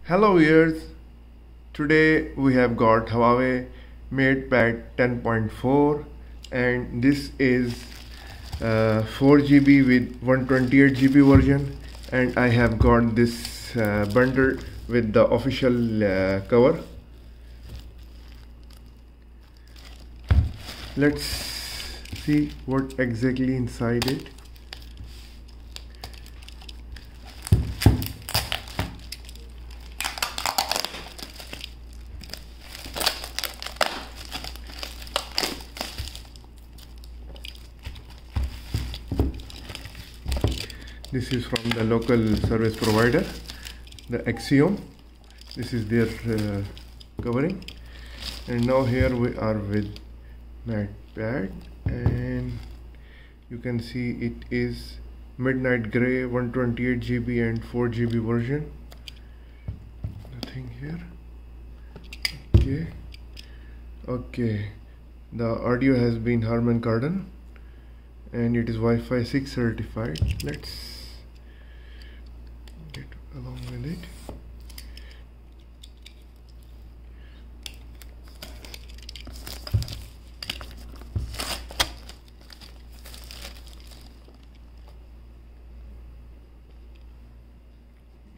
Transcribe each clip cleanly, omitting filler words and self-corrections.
Hello viewers, today we have got HUAWEI MatePad 10.4 and this is 4GB with 128GB version, and I have got this bundle with the official cover. Let's see what exactly inside it. This is from the local service provider, the Axiom. This is their covering. And now here we are with MatePad, and you can see it is midnight gray, 128GB and 4GB version. Nothing here. Okay. The audio has been Harman Kardon, and it is Wi-Fi 6 certified. Let's get along with it.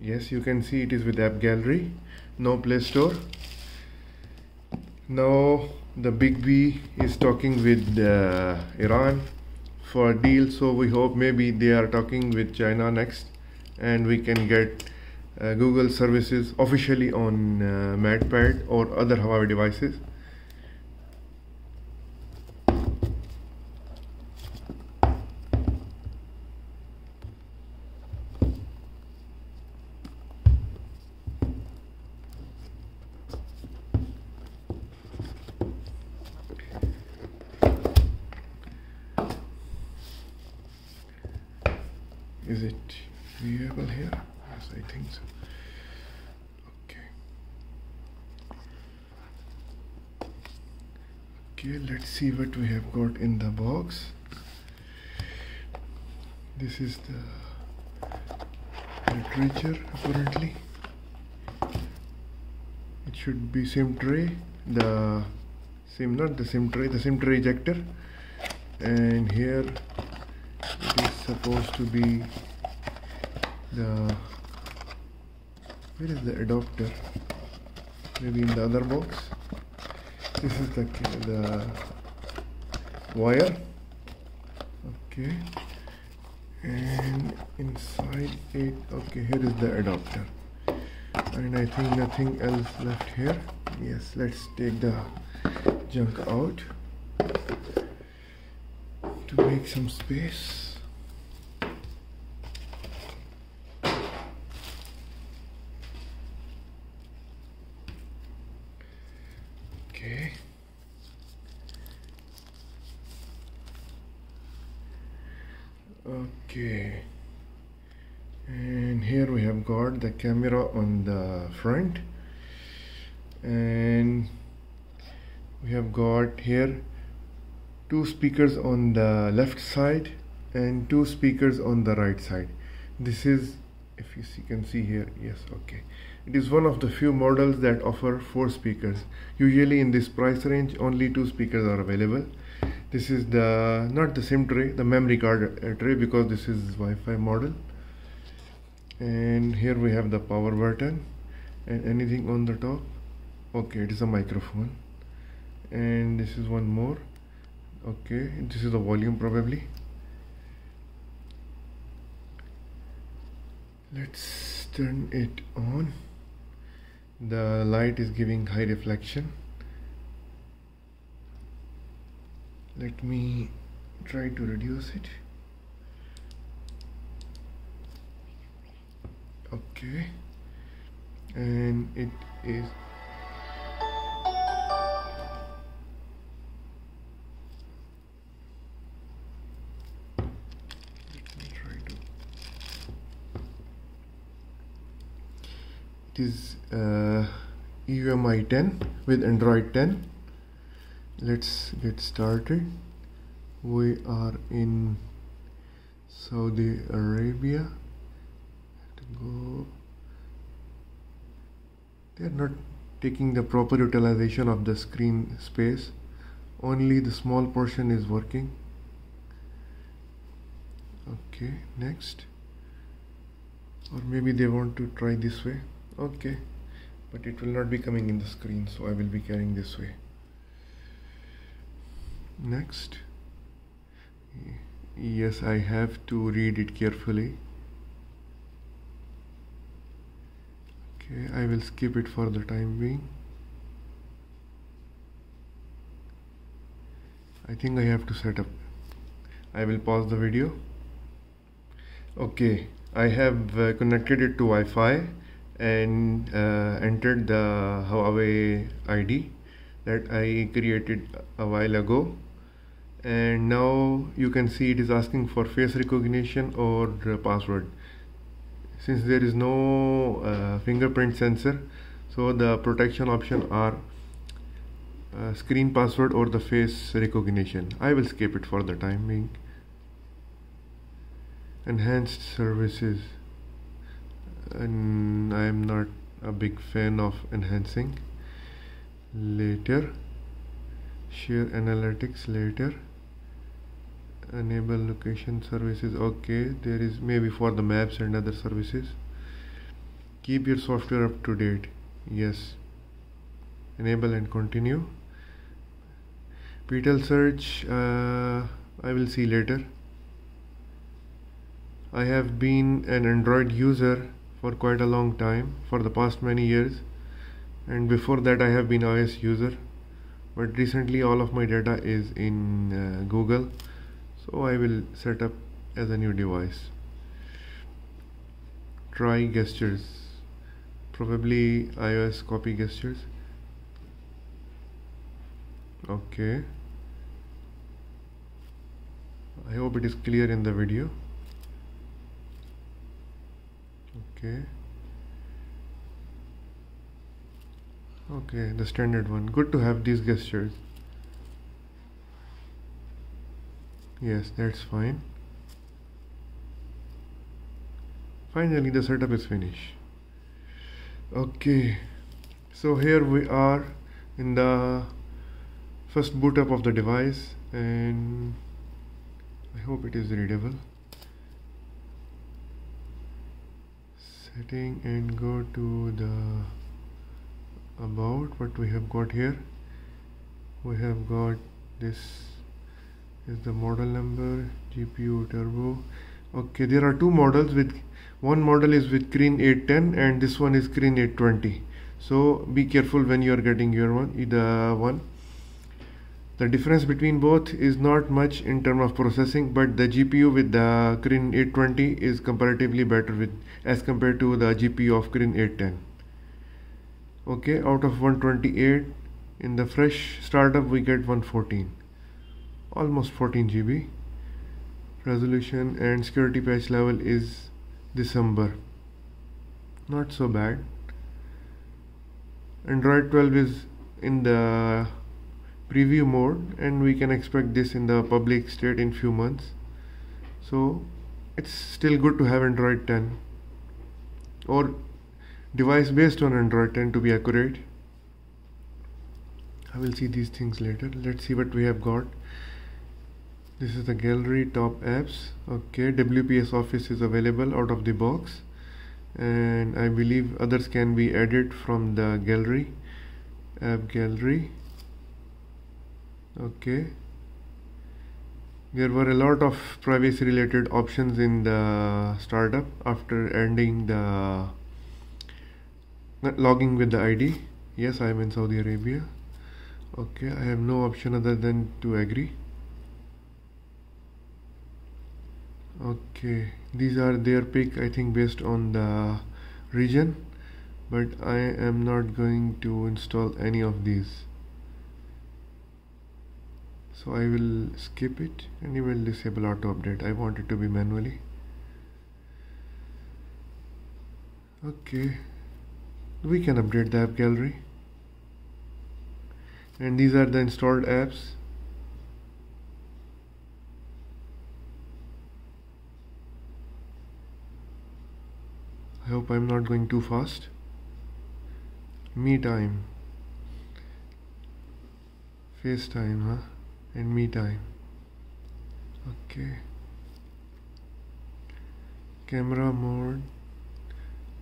Yes, you can see it is with app gallery, no Play Store. Now the big B is talking with Iran for a deal, so we hope maybe they are talking with China next and we can get Google services officially on MatePad or other HUAWEI devices. Is it viewable here? Yes, I think so. Okay, let's see what we have got in the box. This is the literature apparently. It should be SIM tray, the SIM tray ejector, and here it is supposed to be the, where is the adapter? Maybe in the other box. This is the wire. Okay, and inside it, okay, here is the adapter, and I think nothing else left here. Yes, let's take the junk out to make some space. Okay, and here we have got the camera on the front, and we have got here two speakers on the left side and two speakers on the right side. This is, if you can see here, yes, okay, it is one of the few models that offer 4 speakers. Usually in this price range only 2 speakers are available. This is the, not the SIM tray, the memory card tray, because this is Wi-Fi model. And here we have the power button and anything on the top. Okay, it is a microphone, and this is one more. Okay, this is the volume probably. Let's turn it on. The light is giving high reflection. Let me try to reduce it. Okay, and it is, let me try to, it is EMUI 10 with Android 10. Let's get started. We are in Saudi Arabia. Go They are not taking the proper utilization of the screen space. Only the small portion is working. Okay, next. Or maybe they want to try this way. Okay, but it will not be coming in the screen, so I will be carrying this way. Next. Yes, I have to read it carefully. Okay, I will skip it for the time being. I think I have to set up. I will pause the video. Okay, I have connected it to Wi-Fi and entered the Huawei ID that I created a while ago, and now you can see it is asking for face recognition or password. Since there is no fingerprint sensor, so the protection option are screen password or the face recognition. I will skip it for the time being. Enhanced services, and I am not a big fan of enhancing. Later, share analytics later. Enable location services. Okay, there is maybe for the maps and other services. Keep your software up to date. Yes. Enable and continue. PTEL search, I will see later. I have been an Android user for quite a long time, for the past many years, and before that I have been iOS user, but recently all of my data is in Google, so I will set up as a new device. Try gestures, probably iOS copy gestures. Okay, I hope it is clear in the video. Okay, the standard one. Good to have these gestures. Yes, that's fine. Finally the setup is finished. Okay, so here we are in the first boot up of the device, and I hope it is readable. Setting and go to the about. What we have got here, we have got this is the model number, GPU turbo. Okay, there are two models. With one model is with Kirin 810 and this one is Kirin 820, so be careful when you are getting your one. The difference between both is not much in terms of processing, but the GPU with the Kirin 820 is comparatively better as compared to the GPU of Kirin 810. Okay, out of 128 in the fresh startup we get 114, almost 14 GB. Resolution and security patch level is December, not so bad. Android 12 is in the preview mode, and we can expect this in the public state in few months, so it's still good to have Android 10 or device based on Android 10 to be accurate. I will see these things later. Let's see what we have got. This is the gallery, top apps. Okay, WPS Office is available out of the box, and I believe others can be added from the gallery, app gallery. Okay, there were a lot of privacy related options in the startup after ending the logging with the ID. Yes, I am in Saudi Arabia. Okay, I have no option other than to agree. Okay, these are their pick, I think, based on the region, but I am not going to install any of these, so I will skip it and I will disable auto update. I want it to be manually. Okay, we can update the app gallery, and these are the installed apps. I hope I'm not going too fast. Me time, FaceTime, huh? And me time. Okay. Camera mode,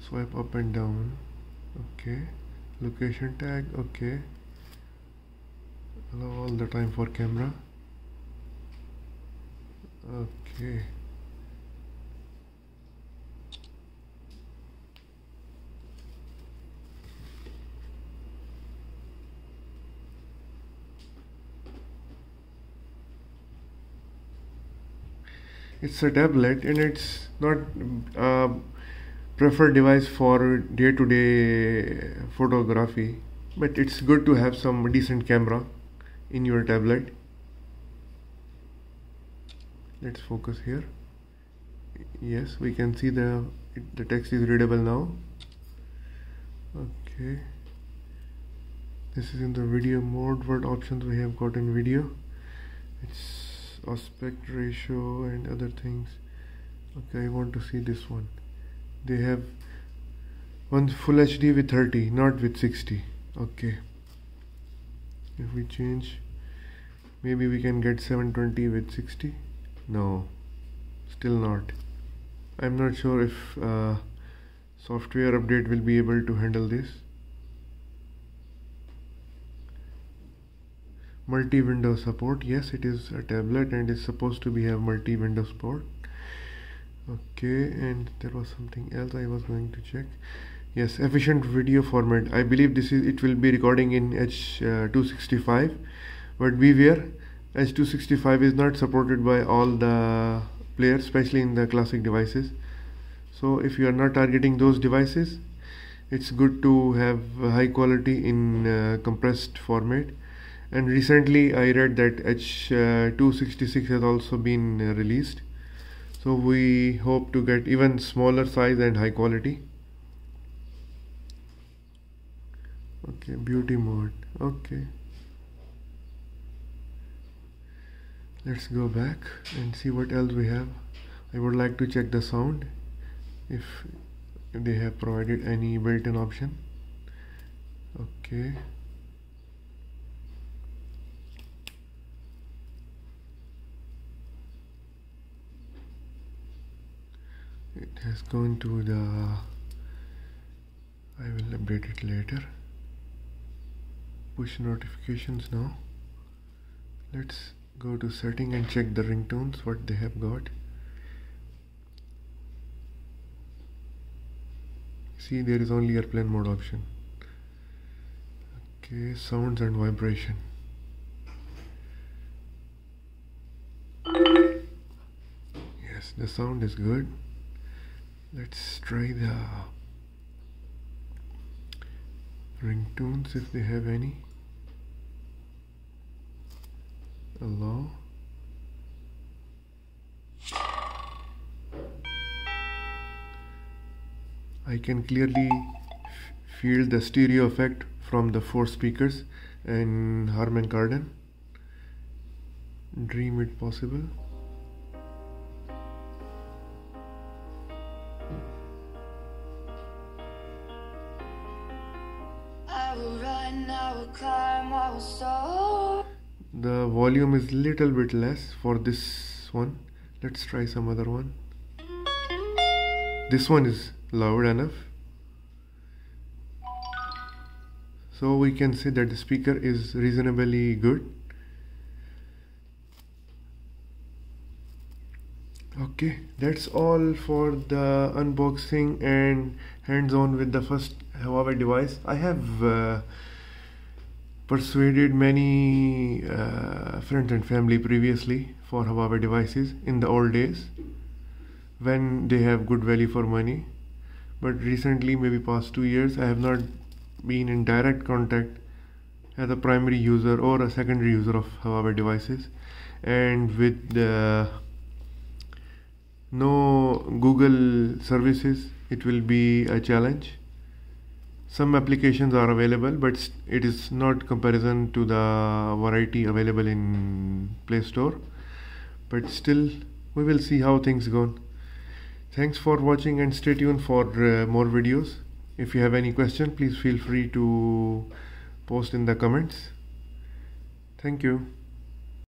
swipe up and down. Okay. Location tag, okay. Allow all the time for camera. Okay. It's a tablet and it's not a preferred device for day-to-day photography, but it's good to have some decent camera in your tablet. Let's focus here. Yes, we can see the text is readable now. Okay, this is in the video mode. What options we have got in video? It's aspect ratio and other things. Okay, I want to see this one. They have one full HD with 30, not with 60. Okay, if we change, maybe we can get 720 with 60. No, still not. I'm not sure if software update will be able to handle this. Multi-window support. Yes, it is a tablet and is supposed to have multi-window support. Okay, and there was something else I was going to check. Yes, efficient video format. I believe it will be recording in H265, but beware, H265 is not supported by all the players, especially in the classic devices. So if you are not targeting those devices, it's good to have high quality in compressed format. And recently I read that H266 has also been released, so we hope to get even smaller size and high quality. Okay, beauty mode. Okay, let's go back and see what else we have. I would like to check the sound, if they have provided any built-in option. Okay, it has gone to the, I will update it later. Push notifications now. Let's go to setting and check the ringtones, what they have got. See, there is only airplane mode option. Okay, sounds and vibration. Yes, the sound is good. Let's try the ringtones if they have any. Allow. I can clearly feel the stereo effect from the 4 speakers and Harman Kardon. Dream it possible. The volume is little bit less for this one. Let's try some other one. This one is loud enough, so we can say that the speaker is reasonably good. Okay, that's all for the unboxing and hands-on with the first Huawei device. I have persuaded many friends and family previously for Huawei devices in the old days when they have good value for money, but recently, maybe past 2 years, I have not been in direct contact as a primary user or a secondary user of Huawei devices, and with no Google services, it will be a challenge. Some applications are available, but it is not comparison to the variety available in Play Store, but still we will see how things go. Thanks for watching and stay tuned for more videos. If you have any question, please feel free to post in the comments. Thank you.